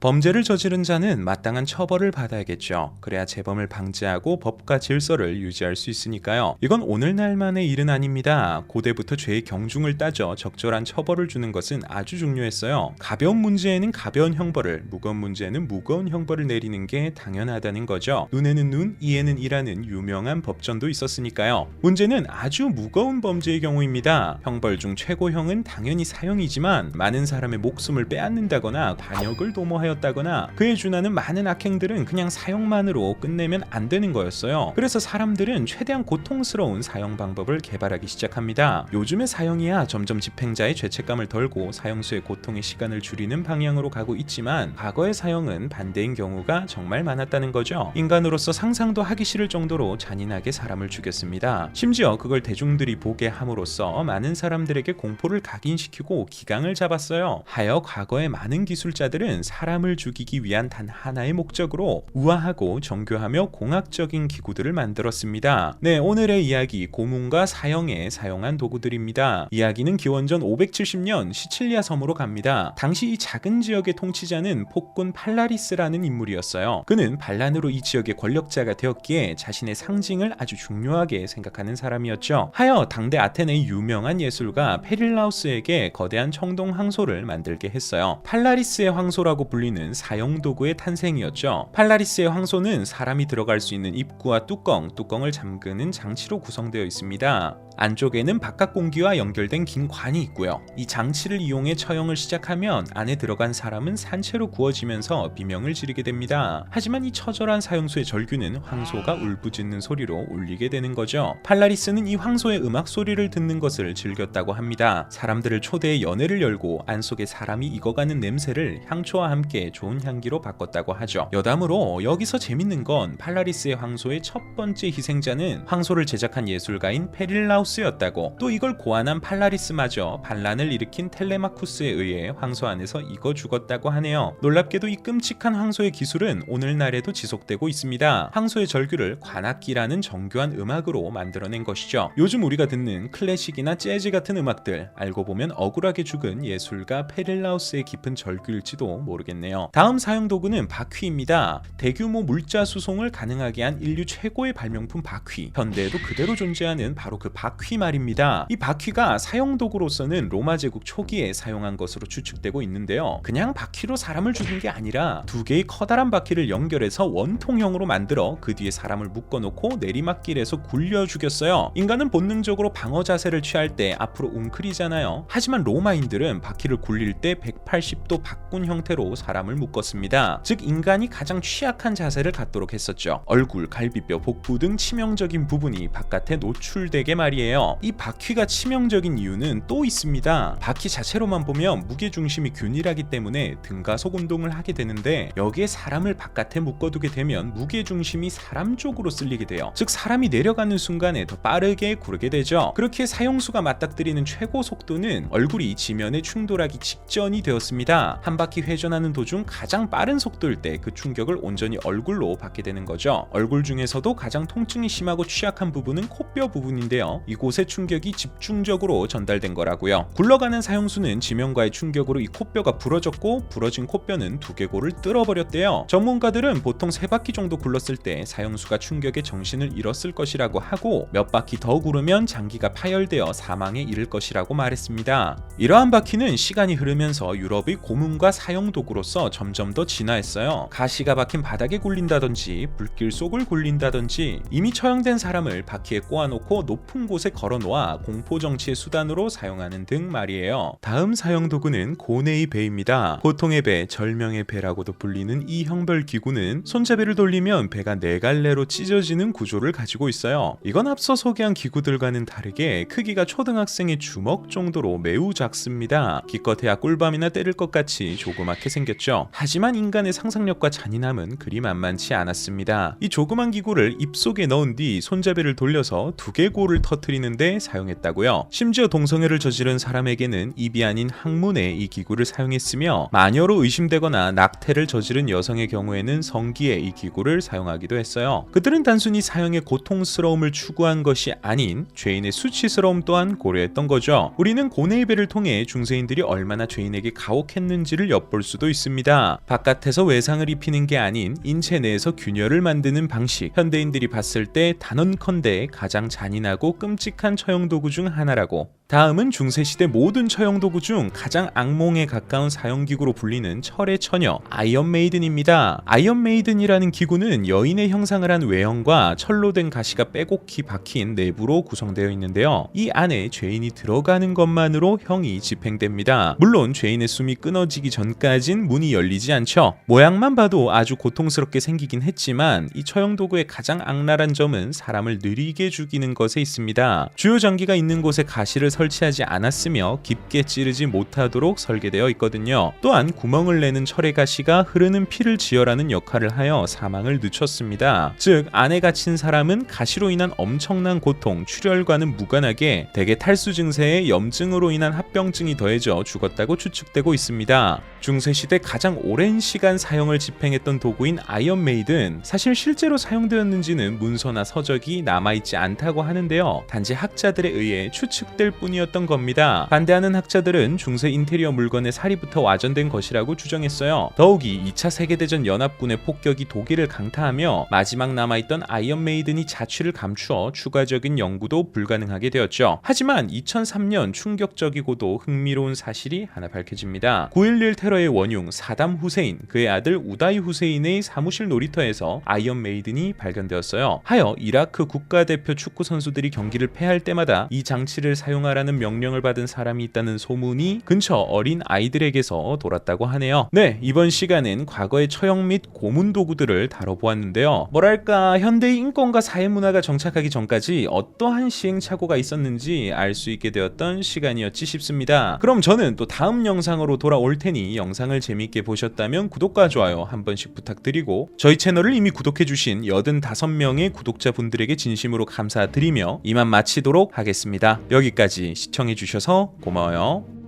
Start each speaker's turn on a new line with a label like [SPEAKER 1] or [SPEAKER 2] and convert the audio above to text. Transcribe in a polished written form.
[SPEAKER 1] 범죄를 저지른 자는 마땅한 처벌을 받아야겠죠. 그래야 재범을 방지하고 법과 질서를 유지할 수 있으니까요. 이건 오늘날만의 일은 아닙니다. 고대부터 죄의 경중을 따져 적절한 처벌을 주는 것은 아주 중요했어요. 가벼운 문제에는 가벼운 형벌을, 무거운 문제에는 무거운 형벌을 내리는 게 당연하다는 거죠. 눈에는 눈, 이에는 이라는 유명한 법전도 있었으니까요. 문제는 아주 무거운 범죄의 경우입니다. 형벌 중 최고형은 당연히 사형이지만 많은 사람의 목숨을 빼앗는다거나 반역을 도모하였다거나 그에 준하는 많은 악행들은 그냥 사형만으로 끝내면 안 되는 거였어요. 그래서 사람들은 최대한 고통스러운 사형 방법을 개발하기 시작합니다. 요즘의 사형이야 점점 집행자의 죄책감을 덜고 사형수의 고통의 시간을 줄이는 방향으로 가고 있지만 과거의 사형은 반대인 경우가 정말 많았다는 거죠. 인간으로서 상상도 하기 싫을 정도로 잔인하게 사람을 죽였습니다. 심지어 그걸 대중들이 보게 함으로써 많은 사람들에게 공포를 각인시키고 기강을 잡았어요. 하여 과거의 많은 기술자들은 사람을 죽이기 위한 단 하나의 목적으로 우아하고 정교하며 공학적인 기구들을 만들었습니다. 네, 오늘의 이야기 고문과 사형에 사용한 도구들입니다. 이야기는 기원전 570년 시칠리아 섬으로 갑니다. 당시 이 작은 지역의 통치자는 폭군 팔라리스라는 인물이었어요. 그는 반란으로 이 지역의 권력자가 되었기에 자신의 상징을 아주 중요하게 생각하는 사람이었죠. 하여 당대 아테네의 유명한 예술가 페릴라우스에게 거대한 청동 황소를 만들게 했어요. 팔라리스의 황소라고 불리는 사형도구의 탄생이었죠. 팔라리스의 황소는 사람이 들어갈 수 있는 입구와 뚜껑을 잠그는 장치로 구성되어 있습니다. 안쪽에는 바깥 공기와 연결된 긴 관이 있고요. 이 장치를 이용해 처형을 시작하면 안에 들어간 사람은 산채로 구워지면서 비명을 지르게 됩니다. 하지만 이 처절한 사형수의 절규는 황소가 울부짖는 소리로 울리게 되는 거죠. 팔라리스는 이 황소의 음악 소리를 듣는 것을 즐겼다고 합니다. 사람들을 초대해 연회를 열고 안 속에 사람이 익어가는 냄새를 향초와 함께 좋은 향기로 바꿨다고 하죠. 여담으로 여기서 재밌는 건 팔라리스의 황소의 첫 번째 희생자는 황소를 제작한 예술가인 페릴라우스였다고. 또 이걸 고안한 팔라리스마저 반란을 일으킨 텔레마쿠스에 의해 황소 안에서 익어 죽었다고 하네요. 놀랍게도 이 끔찍한 황소의 기술은 오늘날에도 지속되고 있습니다. 황소의 절규를 관악기라는 정교한 음악으로 만들어낸 것이죠. 요즘 우리가 듣는 클래식이나 재즈 같은 음악들, 알고 보면 억울하게 죽은 예술가 페릴라우스의 깊은 절규일지도 모르겠네요. 다음 사용 도구는 바퀴입니다. 대규모 물자 수송을 가능하게 한 인류 최고의 발명품 바퀴. 현대에도 그대로 존재하는 바로 그 바퀴 말입니다. 이 바퀴가 사용 도구로서는 로마 제국 초기에 사용한 것으로 추측되고 있는데요. 그냥 바퀴로 사람을 죽인 게 아니라 두 개의 커다란 바퀴를 연결해서 원통형으로 만들어 그 뒤에 사람을 묶어놓고 내리막길에서 굴려 죽였어요. 인간은 본능적으로 방어 자세를 취할 때 앞으로 웅크리잖아요. 하지만 로마인들은 바퀴를 굴릴 때 180도 바꾼 형태로 사람을 묶었습니다. 즉 인간이 가장 취약한 자세를 갖도록 했었죠. 얼굴, 갈비뼈, 복부 등 치명적인 부분이 바깥에 노출되게 말이에요. 이 바퀴가 치명적인 이유는 또 있습니다. 바퀴 자체로만 보면 무게중심이 균일하기 때문에 등가속 운동을 하게 되는데 여기에 사람을 바깥에 묶어두게 되면 무게중심이 사람 쪽으로 쓸리게 돼요. 즉 사람이 내려가는 순간에 더 빠르게 구르게 되죠. 그렇게 사형수가 맞닥뜨리는 최고 속도는 얼굴이 지면에 충돌하기 직전이 되었습니다. 한 바퀴 회전하는 도중 가장 빠른 속도일 때 그 충격을 온전히 얼굴로 받게 되는 거죠. 얼굴 중에서도 가장 통증이 심하고 취약한 부분은 코뼈 부분인데요. 이곳에 충격이 집중적으로 전달된 거라고요. 굴러가는 사형수는 지면과의 충격으로 이 코뼈가 부러졌고 부러진 코뼈는 두개골을 뚫어버렸대요. 전문가들은 보통 3바퀴 정도 굴렀을 때 사형수가 충격에 정신을 잃었을 것이라고 하고 몇 바퀴 더 구르면 장기가 파열되어 사망에 이를 것이라고 말했습니다. 이러한 바퀴는 시간이 흐르면서 유럽의 고문과 사형 도구로서 점점 더 진화했어요. 가시가 박힌 바닥에 굴린다든지 불길 속을 굴린다든지 이미 처형된 사람을 바퀴에 꼬아놓고 높은 곳에 걸어놓아 공포정치의 수단으로 사용하는 등 말이에요. 다음 사형 도구는 고뇌의 배입니다. 보통의 배, 절명의 배라고도 불리는 이 형벌 기구는 손잡이를 돌리면 배가 4갈래로 찢어지는 구조를 가지고 있어요. 이건 앞서 소개한 기구들과는 다르게 크기가 초등학생의 주먹 정도로 매우 작습니다. 기껏해야 꿀밤이나 때릴 것 같이 조그맣게 생겼죠. 하지만 인간의 상상력과 잔인함은 그리 만만치 않았습니다. 이 조그만 기구를 입속에 넣은 뒤 손잡이를 돌려서 두개골을 터뜨려 흐리는데 사용했다고요. 심지어 동성애를 저지른 사람에게는 입이 아닌 항문에 이 기구를 사용했으며 마녀로 의심되거나 낙태를 저지른 여성의 경우에는 성기에 이 기구를 사용하기도 했어요. 그들은 단순히 사형의 고통스러움을 추구한 것이 아닌 죄인의 수치스러움 또한 고려했던 거죠. 우리는 고뇌의배를 통해 중세인들이 얼마나 죄인에게 가혹했는지를 엿볼 수도 있습니다. 바깥에서 외상을 입히는 게 아닌 인체 내에서 균열을 만드는 방식, 현대인들이 봤을 때 단언컨대 가장 잔인하고 끔찍한 처형도구 중 하나라고. 다음은 중세시대 모든 처형도구 중 가장 악몽에 가까운 사형기구로 불리는 철의 처녀 아이언 메이든입니다. 아이언 메이든이라는 기구는 여인의 형상을 한 외형과 철로 된 가시가 빼곡히 박힌 내부로 구성되어 있는데요. 이 안에 죄인이 들어가는 것만으로 형이 집행됩니다. 물론 죄인의 숨이 끊어지기 전까진 문이 열리지 않죠. 모양만 봐도 아주 고통스럽게 생기긴 했지만 이 처형도구의 가장 악랄한 점은 사람을 느리게 죽이는 것에 있습니다. 주요 장기가 있는 곳에 가시를 설치하지 않았으며 깊게 찌르지 못하도록 설계되어 있거든요. 또한 구멍을 내는 철의 가시가 흐르는 피를 지혈하는 역할을 하여 사망을 늦췄습니다. 즉 안에 갇힌 사람은 가시로 인한 엄청난 고통, 출혈과는 무관하게 대개 탈수 증세에 염증으로 인한 합병증이 더해져 죽었다고 추측되고 있습니다. 중세시대 가장 오랜 시간 사형을 집행했던 도구인 아이언 메이든, 사실 실제로 사용되었는지는 문서나 서적이 남아있지 않다고 하는데요. 단지 학자들에 의해 추측될 뿐이었던 겁니다. 반대하는 학자들은 중세 인테리어 물건의 사리부터 와전된 것이라고 주장했어요. 더욱이 2차 세계대전 연합군의 폭격이 독일을 강타하며 마지막 남아있던 아이언 메이든이 자취를 감추어 추가적인 연구도 불가능하게 되었죠. 하지만 2003년 충격적이고도 흥미로운 사실이 하나 밝혀집니다. 9.11 테러의 원흉 사담 후세인, 그의 아들 우다이 후세인의 사무실 놀이터에서 아이언 메이든이 발견되었어요. 하여 이라크 국가대표 축구 선수들이 경기를 패할 때마다 이 장치를 사용하라는 명령을 받은 사람이 있다는 소문이 근처 어린 아이들에게서 돌았다고 하네요. 네, 이번 시간은 과거의 처형 및 고문 도구들을 다뤄보았는데요. 뭐랄까, 현대의 인권과 사회문화가 정착하기 전까지 어떠한 시행착오가 있었는지 알 수 있게 되었던 시간이었지 싶습니다. 그럼 저는 또 다음 영상으로 돌아올 테니 영상을 재밌게 보셨다면 구독과 좋아요 한 번씩 부탁드리고, 저희 채널을 이미 구독해주신 85명의 구독자분들에게 진심으로 감사드리며 이만 마치도록 하겠습니다. 여기까지 시청해주셔서 고마워요.